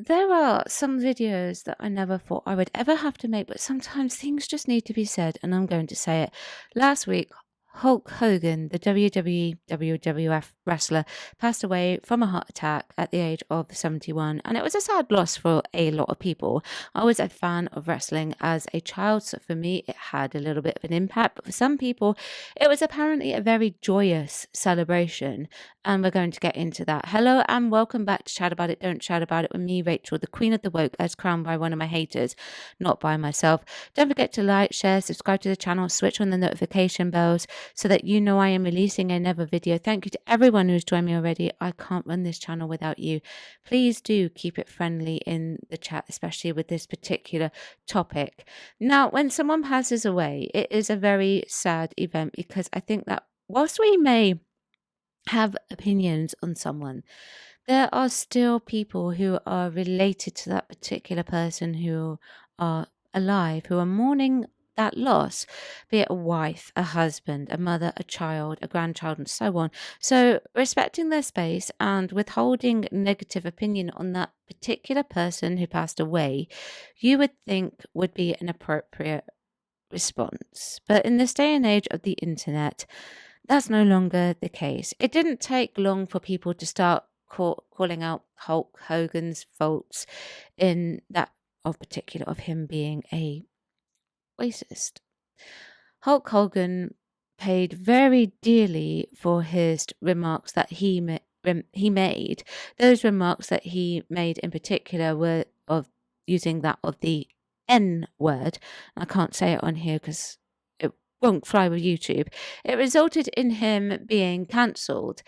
There are some videos that I never thought I would ever have to make, but sometimes things just need to be said, and I'm going to say it. Last week, Hulk Hogan, the WWE WWF wrestler, passed away from a heart attack at the age of 71, and it was a sad loss for a lot of people. I was a fan of wrestling as a child, so for me, it had a little bit of an impact, but for some people, it was apparently a very joyous celebration, and we're going to get into that. Hello and welcome back to Chat About It, Don't Chat About It with me, Rachel, the Queen of the Woke, as crowned by one of my haters, not by myself. Don't forget to like, share, subscribe to the channel, switch on the notification bells so that you know I am releasing another video. Thank you to everyone who's joined me already. I can't run this channel without you. Please do keep it friendly in the chat, especially with this particular topic. Now, when someone passes away, it is a very sad event because I think that whilst we may have opinions on someone, there are still people who are related to that particular person who are alive, who are mourning that loss, be it a wife, a husband, a mother, a child, a grandchild, and so on. So respecting their space and withholding negative opinion on that particular person who passed away, you would think would be an appropriate response. But in this day and age of the internet, that's no longer the case. It didn't take long for people to start calling out Hulk Hogan's faults in that of particular of him being a racist. Hulk Hogan paid very dearly for his remarks that he made. Those remarks that he made in particular were of using that of the N word. I can't say it on here because it won't fly with YouTube. It resulted in him being cancelled.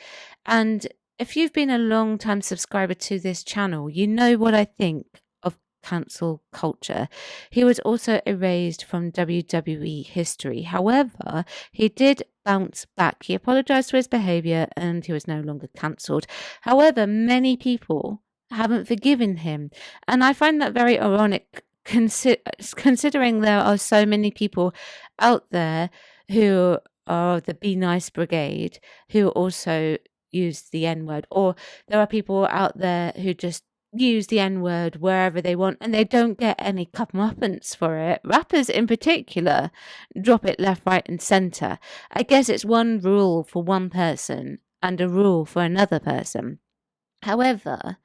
And if you've been a long time subscriber to this channel, you know what I think of cancel culture. He was also erased from WWE history. However, he did bounce back. He apologized for his behavior and he was no longer cancelled. However, many people haven't forgiven him. And I find that very ironic considering there are so many people out there who are the Be Nice Brigade who also use the N-word, or there are people out there who just use the N-word wherever they want and they don't get any comeuppance for it. Rappers in particular drop it left, right and centre. I guess it's one rule for one person and a rule for another person. However,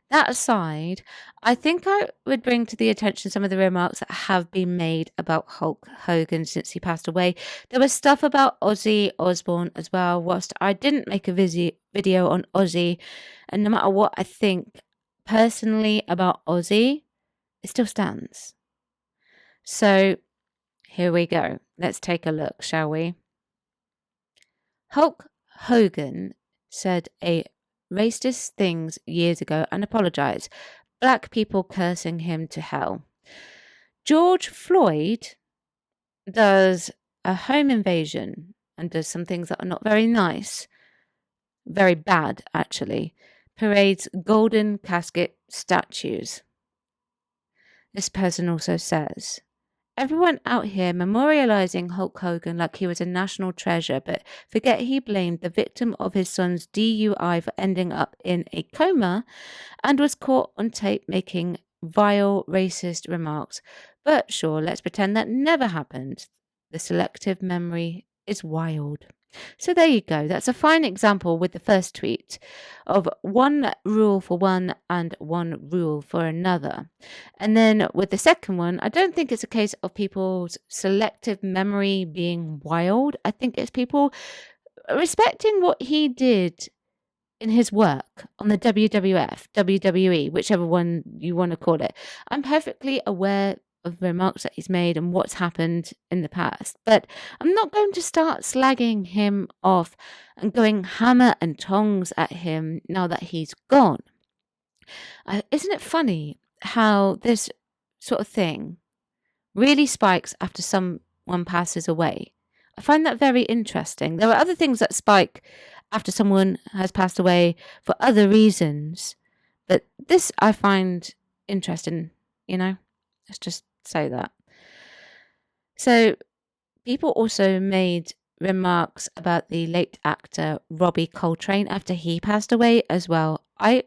that aside, I think I would bring to the attention some of the remarks that have been made about Hulk Hogan since he passed away. There was stuff about Ozzy Osbourne as well. Whilst I didn't make a video on Ozzy, and no matter what I think personally about Ozzy, it still stands. So here we go. Let's take a look, shall we? Hulk Hogan said a racist things years ago and apologized. Black people cursing him to hell. George Floyd does a home invasion and does some things that are not very nice. Very bad, actually. Parades golden casket statues. This person also says, everyone out here memorializing Hulk Hogan like he was a national treasure, but forget he blamed the victim of his son's DUI for ending up in a coma and was caught on tape making vile racist remarks. But sure, let's pretend that never happened. The selective memory is wild. So there you go. That's a fine example with the first tweet of one rule for one and one rule for another. And then with the second one, I don't think it's a case of people's selective memory being wild. I think it's people respecting what he did in his work on the WWF, WWE, whichever one you want to call it. I'm perfectly aware of the remarks that he's made and what's happened in the past, but I'm not going to start slagging him off and going hammer and tongs at him now that he's gone. Isn't it funny how this sort of thing really spikes after someone passes away? I find that very interesting. There are other things that spike after someone has passed away for other reasons, but this I find interesting, let's just say that. So people also made remarks about the late actor Robbie Coltrane after he passed away as well. I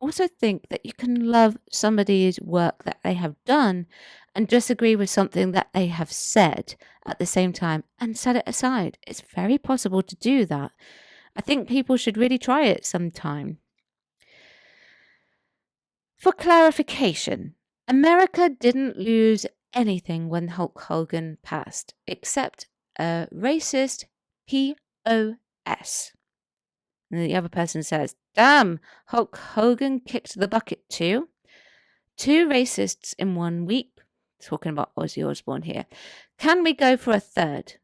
also think that you can love somebody's work that they have done and disagree with something that they have said at the same time and set it aside. It's very possible to do that. I think people should really try it sometime. For clarification, America didn't lose anything when Hulk Hogan passed, except a racist POS. And the other person says, damn, Hulk Hogan kicked the bucket too. 2 racists in 1 week. Talking about Ozzy Osbourne here. Can we go for a third?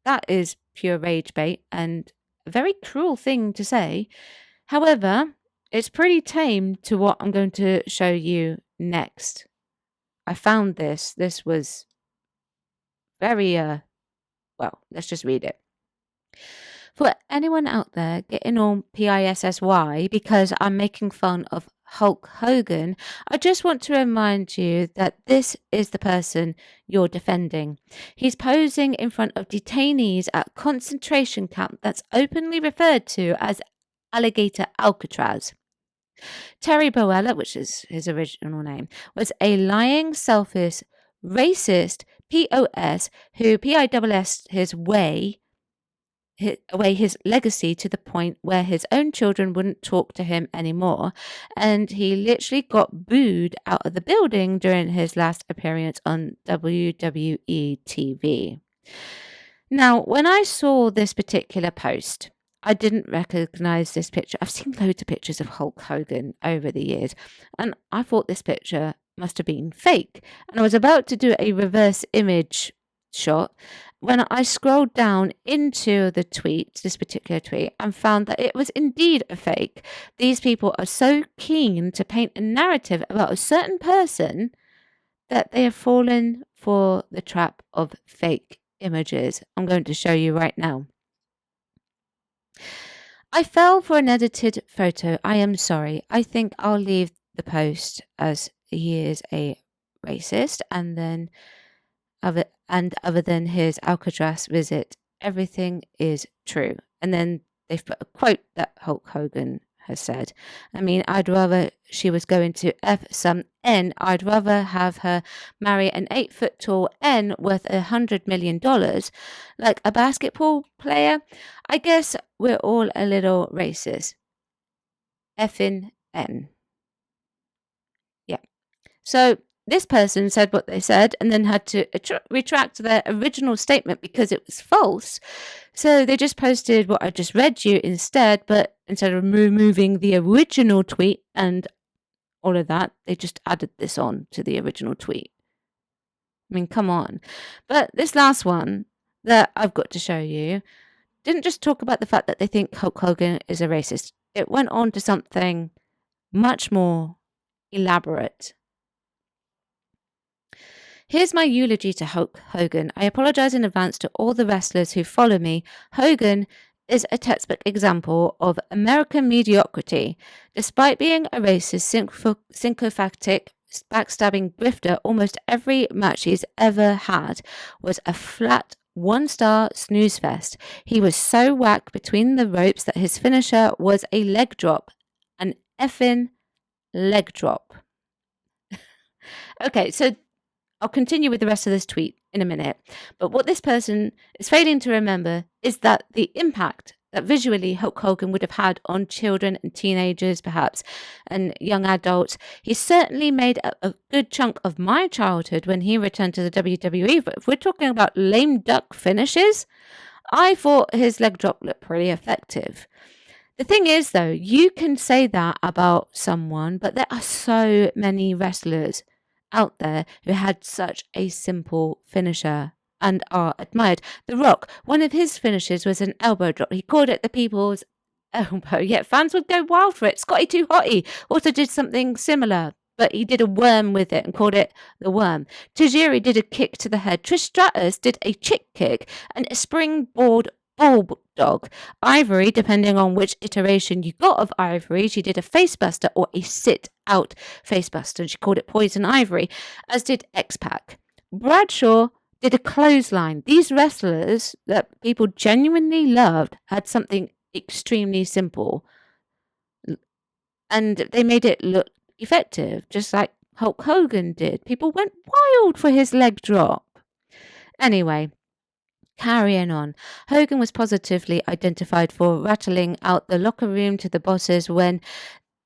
That is pure rage bait and a very cruel thing to say. However, it's pretty tame to what I'm going to show you next. I found this. This was very, well, let's just read it. For anyone out there getting all PISSY because I'm making fun of Hulk Hogan, I just want to remind you that this is the person you're defending. He's posing in front of detainees at concentration camp that's openly referred to as Alligator Alcatraz. Terry Boella, which is his original name, was a lying, selfish, racist POS who PISS away his legacy to the point where his own children wouldn't talk to him anymore, and he literally got booed out of the building during his last appearance on WWE TV. Now, when I saw this particular post, I didn't recognize this picture. I've seen loads of pictures of Hulk Hogan over the years, and I thought this picture must have been fake. And I was about to do a reverse image shot when I scrolled down into the tweet, this particular tweet, and found that it was indeed a fake. These people are so keen to paint a narrative about a certain person that they have fallen for the trap of fake images. I'm going to show you right now. I fell for an edited photo. I am sorry. I think I'll leave the post as he is a racist, and then other than his Alcatraz visit, everything is true. And then they've put a quote that Hulk Hogan has said. I mean, I'd rather she was going to F some N. I'd rather have her marry an 8-foot tall N worth $100 million, like a basketball player. I guess we're all a little racist. Effing N. Yeah. So this person said what they said and then had to retract their original statement because it was false. So they just posted what I just read you instead, but instead of removing the original tweet and all of that, they just added this on to the original tweet. I mean, come on. But this last one that I've got to show you didn't just talk about the fact that they think Hulk Hogan is a racist. It went on to something much more elaborate. Here's my eulogy to Hulk Hogan. I apologize in advance to all the wrestlers who follow me. Hogan is a textbook example of American mediocrity. Despite being a racist, sycophantic, backstabbing grifter, almost every match he's ever had was a flat 1-star snooze fest. He was so whack between the ropes that his finisher was a leg drop. An effing leg drop. Okay, so I'll continue with the rest of this tweet in a minute. But what this person is failing to remember is that the impact that visually Hulk Hogan would have had on children and teenagers, perhaps, and young adults. He certainly made a good chunk of my childhood when he returned to the WWE. But if we're talking about lame duck finishes, I thought his leg drop looked pretty effective. The thing is, though, you can say that about someone, but there are so many wrestlers out there who had such a simple finisher and are admired. The Rock, one of his finishes was an elbow drop. He called it the people's elbow, yet fans would go wild for it. Scotty 2 Hotty also did something similar, but he did a worm with it and called it the worm. Tajiri did a kick to the head. Trish Stratus did a chick kick and a springboard bulldog. Ivory, depending on which iteration you got of Ivory, she did a facebuster or a sit-out facebuster. She called it Poison Ivory, as did X-Pac. Bradshaw did a clothesline. These wrestlers that people genuinely loved had something extremely simple. and they made it look effective, just like Hulk Hogan did. People went wild for his leg drop. Anyway, carrying on. Hogan was positively identified for rattling out the locker room to the bosses when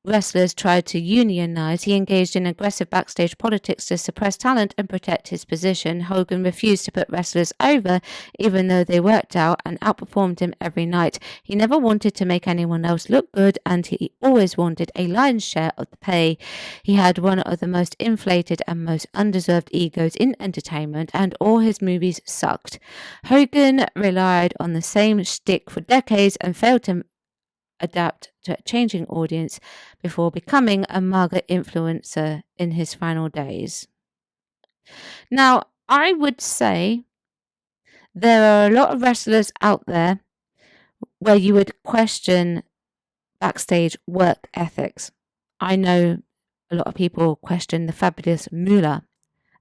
wrestlers tried to unionize. He engaged in aggressive backstage politics to suppress talent and protect his position. Hogan refused to put wrestlers over, even though they worked out and outperformed him every night. He never wanted to make anyone else look good, and he always wanted a lion's share of the pay. He had one of the most inflated and most undeserved egos in entertainment, and all his movies sucked. Hogan relied on the same shtick for decades and failed to adapt to a changing audience before becoming a MAGA influencer in his final days. Now, I would say there are a lot of wrestlers out there where you would question backstage work ethics. I know a lot of people question the fabulous Moolah,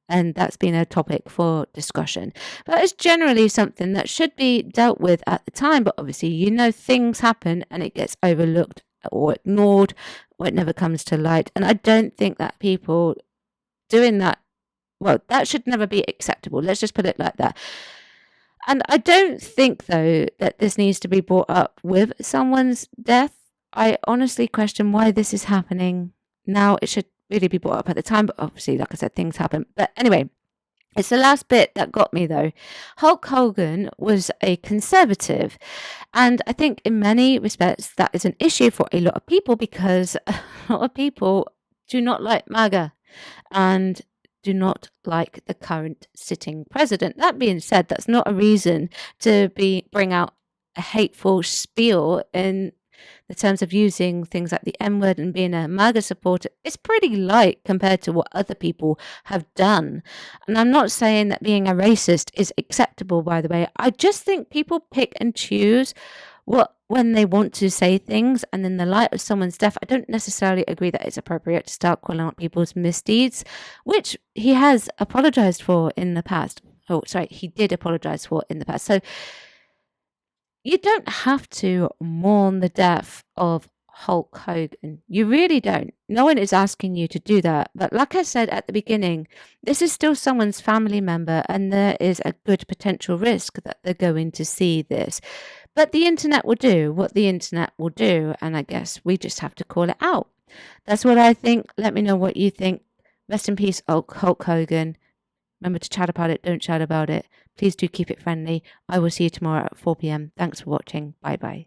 and that's been a topic for discussion. But it's generally something that should be dealt with at the time, but obviously, things happen and it gets overlooked or ignored, or it never comes to light. And I don't think that people doing that, well, that should never be acceptable. Let's just put it like that. And I don't think, though, that this needs to be brought up with someone's death. I honestly question why this is happening now. It should really be brought up at the time, but obviously, like I said, things happen. But anyway, it's the last bit that got me, though. Hulk Hogan was a conservative, and I think in many respects that is an issue for a lot of people, because a lot of people do not like MAGA and do not like the current sitting president. That being said, that's not a reason to bring out a hateful spiel in the terms of using things like the M word and being a MAGA supporter. It's pretty light compared to what other people have done. And I'm not saying that being a racist is acceptable, by the way. I just think people pick and choose when they want to say things, and in the light of someone's death, I don't necessarily agree that it's appropriate to start calling out people's misdeeds, which he has apologized for in the past. Oh, sorry, he did apologize for in the past. So you don't have to mourn the death of Hulk Hogan. You really don't. No one is asking you to do that. But like I said at the beginning, this is still someone's family member, and there is a good potential risk that they're going to see this. But the internet will do what the internet will do, and I guess we just have to call it out. That's what I think. Let me know what you think. Rest in peace, Hulk Hogan. Remember to chat about it, don't chat about it. Please do keep it friendly. I will see you tomorrow at 4 p.m. Thanks for watching. Bye-bye.